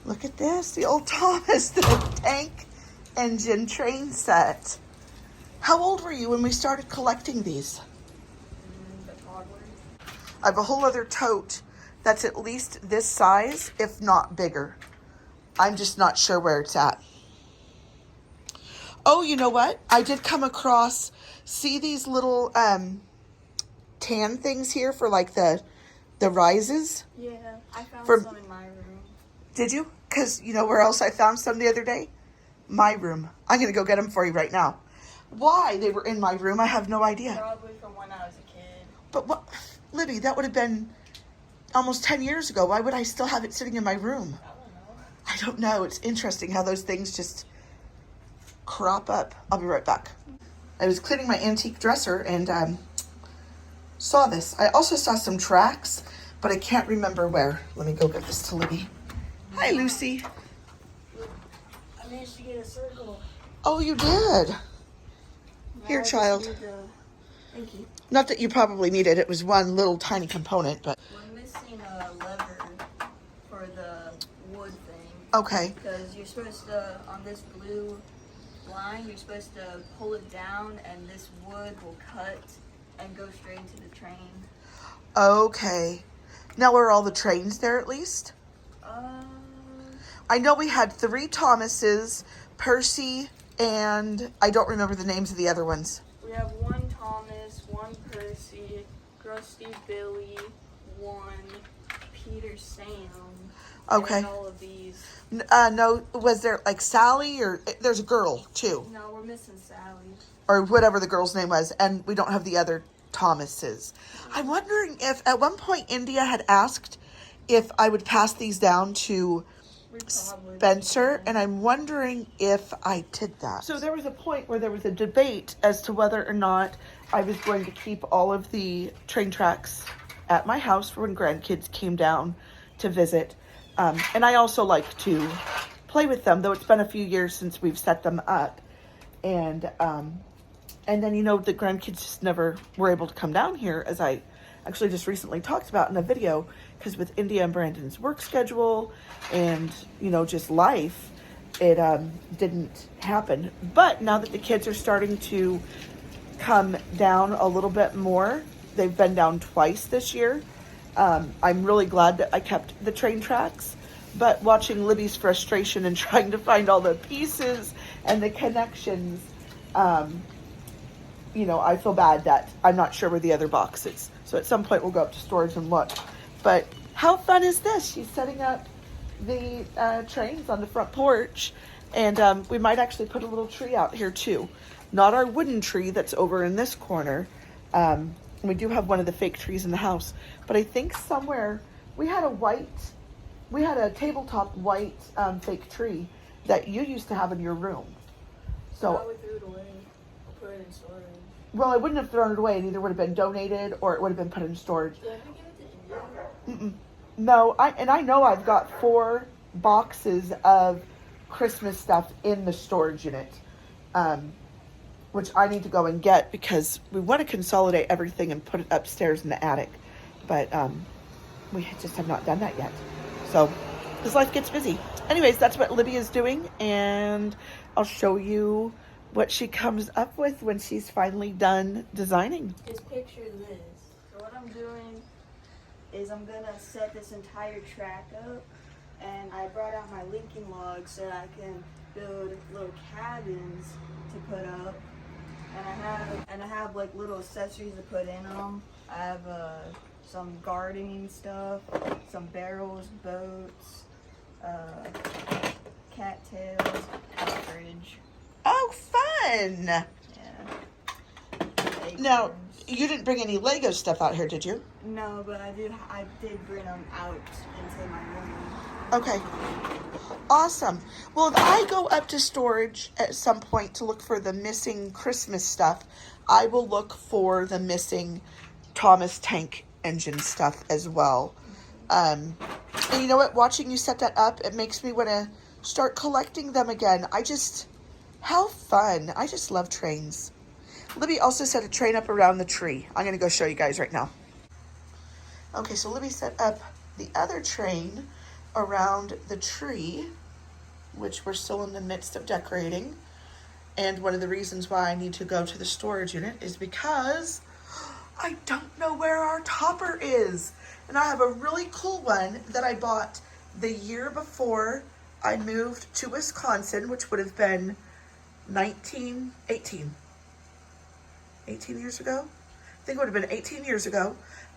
Look at this, the old Thomas, the tank engine train set. How old were you when we started collecting these? I have a whole other tote that's at least this size, if not bigger. I'm just not sure where it's at. Oh, you know what? I did come across, see these little tan things here for like the rises? Yeah, I found some in my room. Did you? Because you know where else I found some the other day? My room. I'm going to go get them for you right now. Why they were in my room, I have no idea. Probably from when I was a kid. But what, Libby, that would have been almost 10 years ago. Why would I still have it sitting in my room? I don't know. It's interesting how those things just crop up. I'll be right back. I was cleaning my antique dresser and saw this. I also saw some tracks, but I can't remember where. Let me go get this to Libby. Hi, Lucy. I managed to get a circle. Oh, you did? Here, child. Thank you. Not that you probably need it. It was one little tiny component, but... We're missing a lever for the wood thing. Okay. Because you're supposed to, on this blue line, you're supposed to pull it down and this wood will cut and go straight into the train. Okay. Now, are all the trains there at least? I know we had 3 Thomases, Percy, and I don't remember the names of the other ones. We have 1 Thomas, 1 Percy, Rusty Billy, 1 Peter Sam. Okay. And all of these. No, was there like Sally or there's a girl too? No, we're missing Sally. Or whatever the girl's name was, and we don't have the other Thomases. I'm wondering if at one point India had asked if I would pass these down to Spencer, and I'm wondering if I did that. So there was a point where there was a debate as to whether or not I was going to keep all of the train tracks at my house for when grandkids came down to visit. And I also like to play with them, though it's been a few years since we've set them up. And then, you know, the grandkids just never were able to come down here, as I actually just recently talked about in a video, because with India and Brandon's work schedule and, you know, just life, it didn't happen. But now that the kids are starting to come down a little bit more, they've been down twice this year. I'm really glad that I kept the train tracks, but watching Libby's frustration and trying to find all the pieces and the connections, you know, I feel bad that I'm not sure where the other box is. So at some point we'll go up to storage and look. But how fun is this? She's setting up the trains on the front porch, and we might actually put a little tree out here too. Not our wooden tree that's over in this corner. We do have one of the fake trees in the house, but I think somewhere we had a tabletop white fake tree that you used to have in your room. So I would throw it away. Put it in storage. Well, I wouldn't have thrown it away. It either would have been donated or it would have been put in storage. Did I give it to India? No, I know I've got 4 boxes of Christmas stuff in the storage unit, which I need to go and get because we want to consolidate everything and put it upstairs in the attic. But we just have not done that yet. So, because life gets busy. Anyways, that's what Libby is doing, and I'll show you what she comes up with when she's finally done designing. Just picture this. So what I'm doing is I'm gonna set this entire track up, and I brought out my linking logs so that I can build little cabins to put up. And I have like little accessories to put in them. I have some gardening stuff, some barrels, boats, cattails, and a fridge. Oh, fun! Yeah. Now, you didn't bring any Lego stuff out here, did you? No, but I did bring them out into my room. Okay. Awesome. Well, if I go up to storage at some point to look for the missing Christmas stuff, I will look for the missing Thomas tank engine stuff as well. And you know what? Watching you set that up, it makes me want to start collecting them again. How fun. I just love trains. Libby also set a train up around the tree. I'm going to go show you guys right now. Okay, so Libby set up the other train around the tree, which we're still in the midst of decorating. And one of the reasons why I need to go to the storage unit is because I don't know where our topper is. And I have a really cool one that I bought the year before I moved to Wisconsin, which would have been 18 years ago. I think it would have been 18 years ago.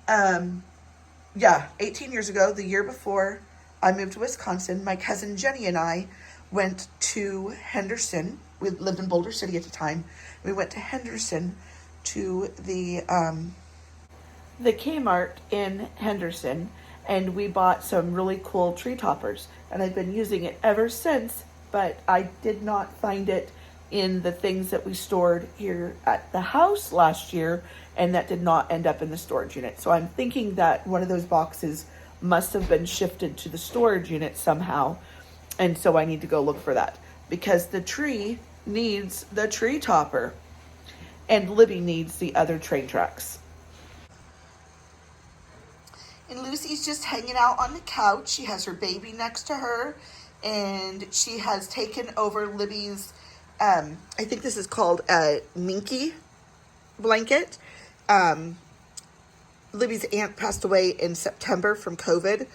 Yeah, 18 years ago, the year before I moved to Wisconsin, my cousin Jenny and I went to Henderson. We lived in Boulder City at the time. We went to Henderson to the Kmart in Henderson, and we bought some really cool tree toppers. And I've been using it ever since, but I did not find it in the things that we stored here at the house last year, and that did not end up in the storage unit. So I'm thinking that one of those boxes must have been shifted to the storage unit somehow, and so I need to go look for that, because the tree needs the tree topper and Libby needs the other train tracks. And Lucy's just hanging out on the couch. She has her baby next to her, and she has taken over Libby's, I think this is called a minky blanket. Libby's aunt passed away in September from COVID,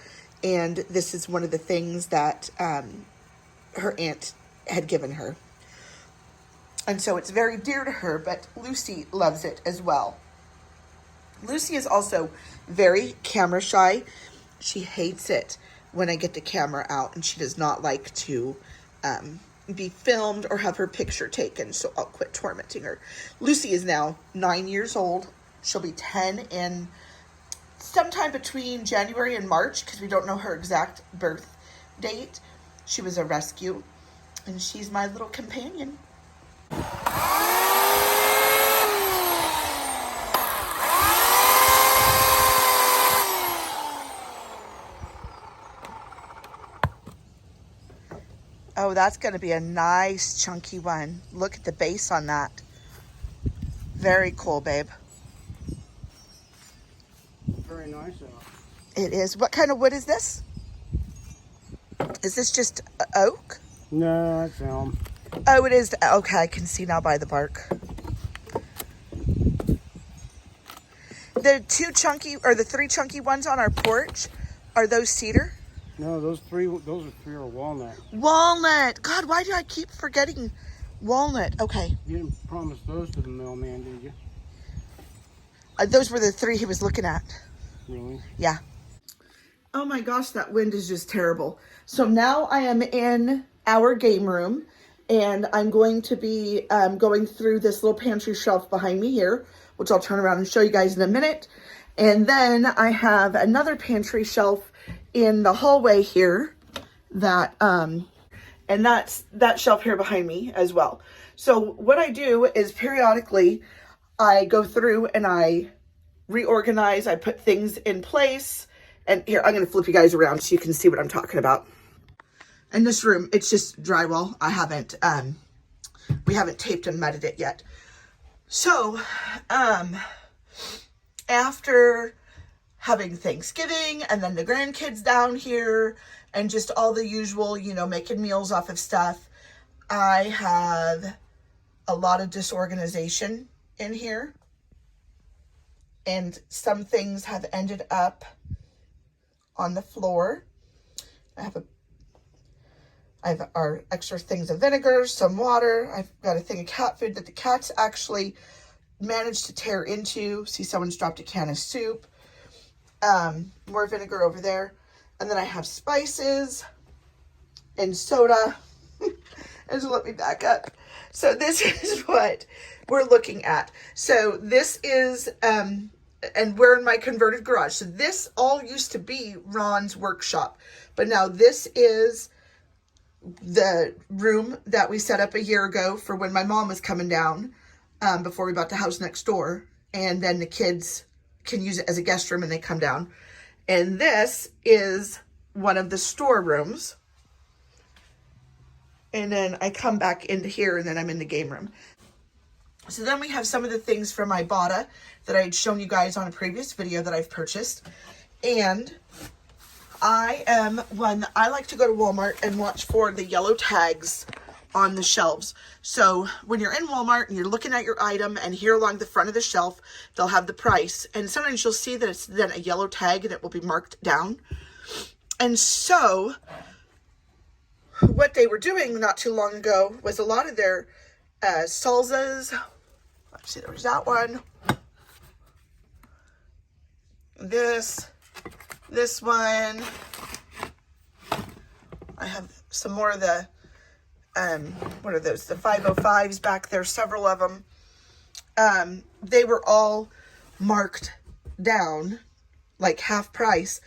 and this is one of the things that her aunt had given her. And so it's very dear to her, but Lucy loves it as well. Lucy is also very camera shy. She hates it when I get the camera out, and she does not like to be filmed or have her picture taken, so I'll quit tormenting her. Lucy is now 9 years old. She'll be 10 in sometime between January and March, because we don't know her exact birth date. She was a rescue, and she's my little companion. Oh, that's going to be a nice chunky one. Look at the base on that. Very cool, babe. Very nice. It is. What kind of wood is this? Is this just oak? No, it's elm. Oh, it is. Okay, I can see now by the bark. The three chunky ones on our porch, are those cedar? No, those three are walnut. Walnut. God, why do I keep forgetting walnut? Okay. You didn't promise those to the mailman, did you? Those were the three he was looking at. Really? Yeah. Oh my gosh, that wind is just terrible. So now I am in our game room, and I'm going to be going through this little pantry shelf behind me here, which I'll turn around and show you guys in a minute. And then I have another pantry shelf in the hallway here that, and that's that shelf here behind me as well. So what I do is periodically I go through and I reorganize, I put things in place. And here, I'm going to flip you guys around so you can see what I'm talking about. In this room, it's just drywall. We haven't taped and mudded it yet. So, after having Thanksgiving and then the grandkids down here and just all the usual, making meals off of stuff, I have a lot of disorganization in here. And some things have ended up on the floor. I have our extra things of vinegar, some water. I've got a thing of cat food that the cats actually managed to tear into. See, someone's dropped a can of soup. More vinegar over there. And then I have spices and soda. And so let me back up. So this is what we're looking at. So this is, and we're in my converted garage. So this all used to be Ron's workshop. But now this is the room that we set up a year ago for when my mom was coming down, before we bought the house next door. And then the kids can use it as a guest room and they come down. And this is one of the storerooms. And then I come back into here and then I'm in the game room. So then we have some of the things from Ibotta that I had shown you guys on a previous video that I've purchased. And I like to go to Walmart and watch for the yellow tags on the shelves. So when you're in Walmart and you're looking at your item, and here along the front of the shelf, they'll have the price. And sometimes you'll see that it's then a yellow tag and it will be marked down. And so what they were doing not too long ago was a lot of their salsas. Let's see, there was that one. This one. I have some more of the, what are those? The 505s back there, several of them. They were all marked down, like half price.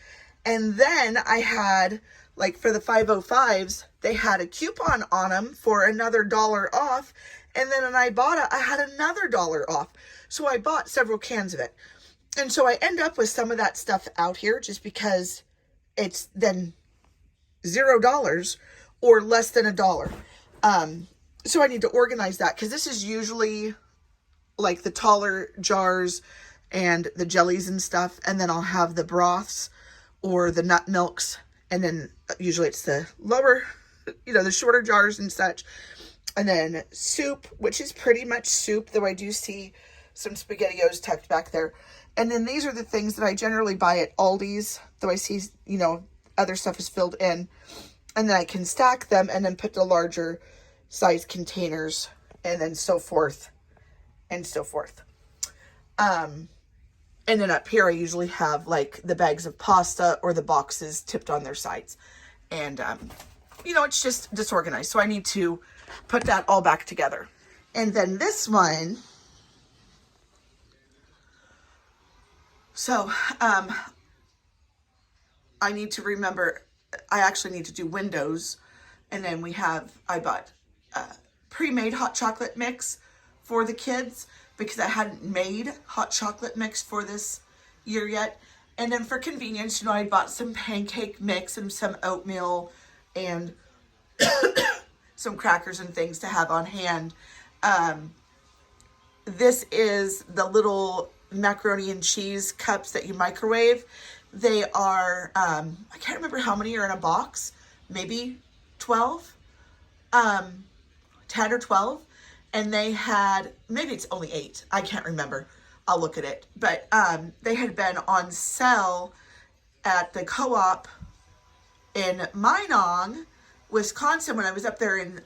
And then I had, like for the 505s, they had a coupon on them for another $1 off. And then when I bought it, I had another $1 off. So I bought several cans of it. And so I end up with some of that stuff out here just because it's then $0 or less than $1. So I need to organize that because this is usually like the taller jars and the jellies and stuff. And then I'll have the broths or the nut milks. And then usually it's the lower, the shorter jars and such. And then soup, which is pretty much soup, though I do see some SpaghettiOs tucked back there. And then these are the things that I generally buy at Aldi's, though I see, other stuff is filled in. And then I can stack them and then put the larger size containers and then so forth and so forth. And then up here I usually have like the bags of pasta or the boxes tipped on their sides. And, it's just disorganized. So I need to put that all back together. And then this one... So, I need to remember, I actually need to do windows. And then I bought pre-made hot chocolate mix for the kids because I hadn't made hot chocolate mix for this year yet. And then for convenience, I bought some pancake mix and some oatmeal and some crackers and things to have on hand. This is the little macaroni and cheese cups that you microwave. They are, I can't remember how many are in a box, maybe 12, 10 or 12. And they had, maybe it's only 8. I can't remember. I'll look at it. But they had been on sale at the co-op in Minong, Wisconsin when I was up there in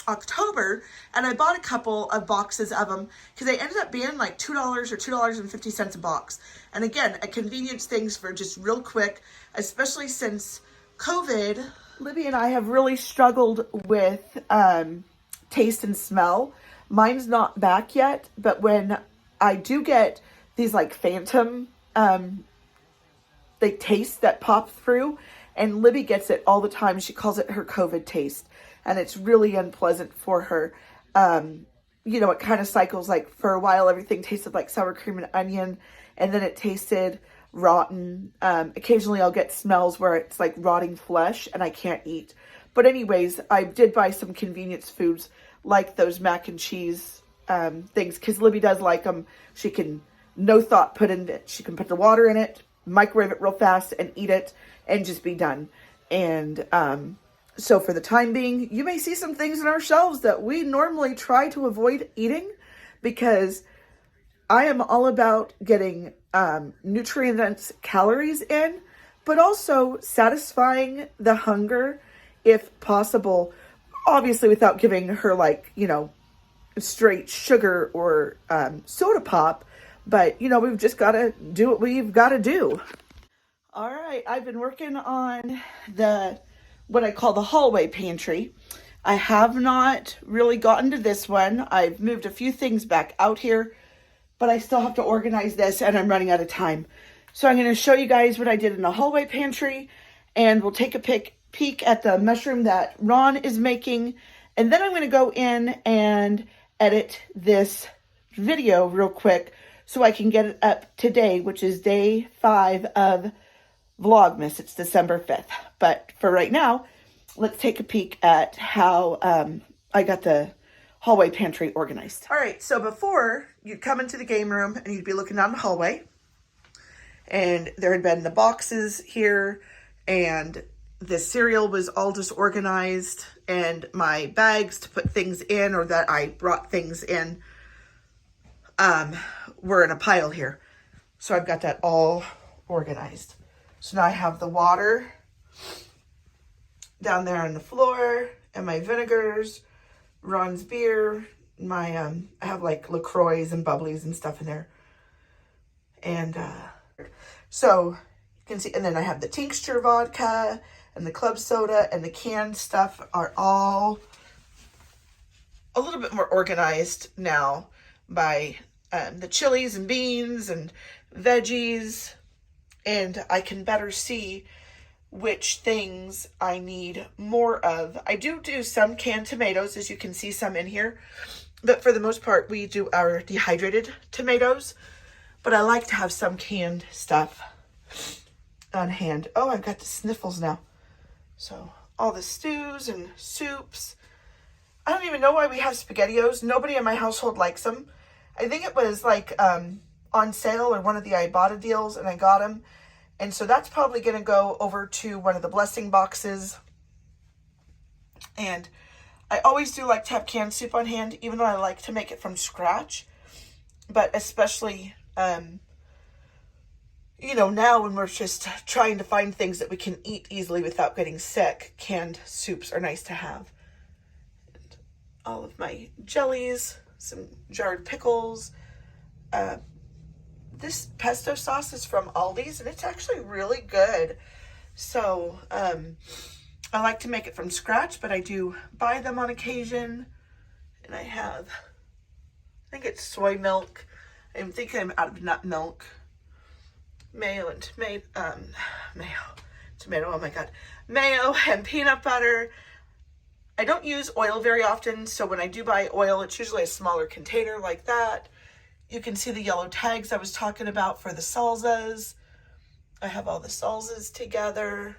October, and I bought a couple of boxes of them because they ended up being like $2 or $2.50 a box. And again, a convenience things for just real quick, especially since COVID. Libby and I have really struggled with taste and smell. Mine's not back yet, but when I do get these like phantom taste that pop through, and Libby gets it all the time. She calls it her COVID taste. And it's really unpleasant for her. It kind of cycles, like for a while, everything tasted like sour cream and onion. And then it tasted rotten. Occasionally I'll get smells where it's like rotting flesh and I can't eat. But anyways, I did buy some convenience foods like those mac and cheese things. Because Libby does like them. She can, no thought put in it. She can put the water in it, microwave it real fast and eat it and just be done. And, so for the time being, you may see some things in our shelves that we normally try to avoid eating because I am all about getting nutrient-dense calories in, but also satisfying the hunger if possible, obviously without giving her straight sugar or soda pop. But, we've just got to do what we've got to do. All right, I've been working on what I call the hallway pantry. I have not really gotten to this one. I've moved a few things back out here, but I still have to organize this and I'm running out of time. So I'm going to show you guys what I did in the hallway pantry, and we'll take a peek at the mushroom that Ron is making. And then I'm going to go in and edit this video real quick so I can get it up today, which is day 5 of Vlogmas. It's December 5th. But for right now, let's take a peek at how I got the hallway pantry organized. All right, so before you'd come into the game room and you'd be looking down the hallway, and there had been the boxes here and the cereal was all disorganized, and my bags to put things in or that I brought things in were in a pile here. So I've got that all organized. So now I have the water down there on the floor, and my vinegars, Ron's beer, my I have like LaCroix and bubblies and stuff in there. And so you can see, and then I have the tincture vodka and the club soda, and the canned stuff are all a little bit more organized now by the chilies and beans and veggies, and I can better see which things I need more of. I do some canned tomatoes, as you can see some in here, but for the most part we do our dehydrated tomatoes, but I like to have some canned stuff on hand. Oh, I've got the sniffles now. So all the stews and soups. I don't even know why we have SpaghettiOs. Nobody in my household likes them. I think it was like on sale or one of the Ibotta deals, and I got them. And so that's probably going to go over to one of the blessing boxes. And I always do like to have canned soup on hand, even though I like to make it from scratch. But especially, you know, now when we're just trying to find things that we can eat easily without getting sick, canned soups are nice to have. And all of my jellies, some jarred pickles. This pesto sauce is from Aldi's, and it's actually really good. So I like to make it from scratch, but I do buy them on occasion. And I have, I think it's soy milk. I think I'm out of nut milk. Mayo and tomato, oh my God. Mayo and peanut butter. I don't use oil very often, so when I do buy oil, it's usually a smaller container like that. You can see the yellow tags I was talking about for the salsas. I have all the salsas together.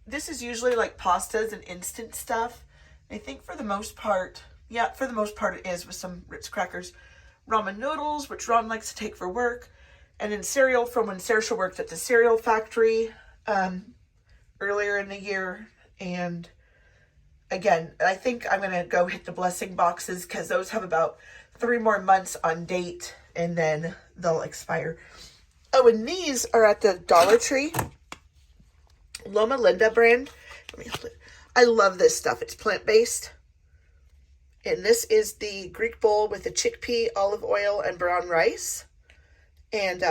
This is usually like pastas and instant stuff. I think for the most part, yeah, for the most part it is, with some Ritz crackers. Ramen noodles, which Ron likes to take for work. And then cereal from when Saoirse worked at the cereal factory earlier in the year. And again, I think I'm going to go hit the blessing boxes because those have about 3 more months on date, and then they'll expire. Oh, and these are at the Dollar Tree. Loma Linda brand. I love this stuff. It's plant-based. And this is the Greek bowl with the chickpea, olive oil, and brown rice. And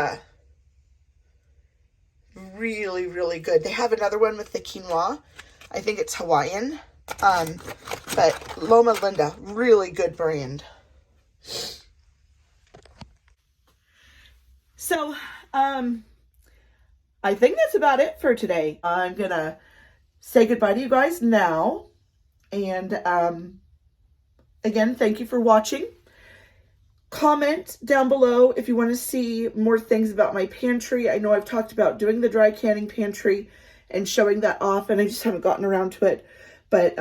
really, really good. They have another one with the quinoa. I think it's Hawaiian. But Loma Linda, really good brand. So, I think that's about it for today. I'm gonna say goodbye to you guys now. And, again, thank you for watching. Comment down below if you want to see more things about my pantry. I know I've talked about doing the dry canning pantry and showing that off, and I just haven't gotten around to it. But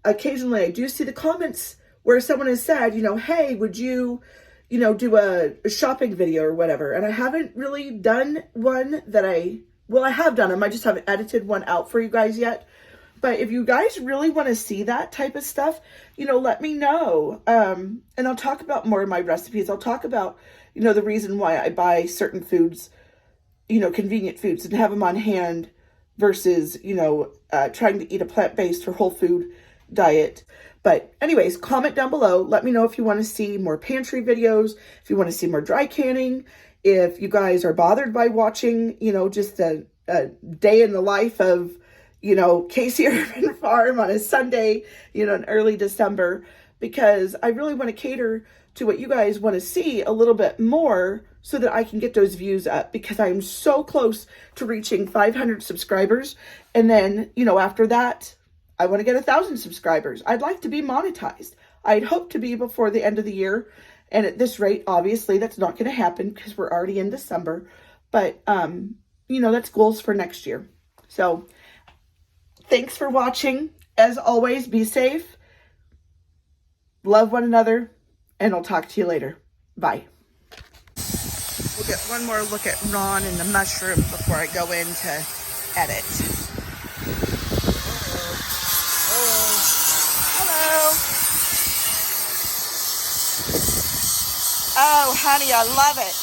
occasionally I do see the comments where someone has said, you know, hey, would you, you know, do a shopping video or whatever. And I haven't really done one that I have done them. I just haven't edited one out for you guys yet. But if you guys really want to see that type of stuff, you know, let me know. And I'll talk about more of my recipes. I'll talk about, you know, the reason why I buy certain foods, you know, convenient foods, and have them on hand versus, you know, trying to eat a plant-based or whole food diet. But anyways, comment down below. Let me know if you want to see more pantry videos, if you want to see more dry canning, if you guys are bothered by watching, you know, just a day in the life of, you know, Casey Urban Farm on a Sunday, you know, in early December, because I really want to cater to what you guys want to see a little bit more so that I can get those views up, because I am so close to reaching 500 subscribers. And then, you know, after that, I want to get 1,000 subscribers. I'd like to be monetized. I'd hope to be before the end of the year. And at this rate, obviously, that's not going to happen because we're already in December. But, you know, that's goals for next year. So, thanks for watching. As always, be safe. Love one another. And I'll talk to you later. Bye. get one more look at Ron and the mushroom before I go in to edit. Hello. Oh, honey, I love it.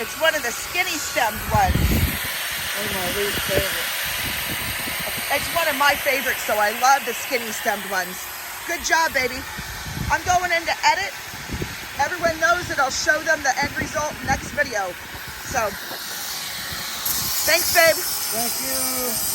It's one of the skinny stemmed ones. One of my least favorite. It's one of my favorites, so I love the skinny stemmed ones. Good job, baby. I'm going in to edit. Everyone knows that I'll show them the end result next video. So, thanks, babe. Thank you.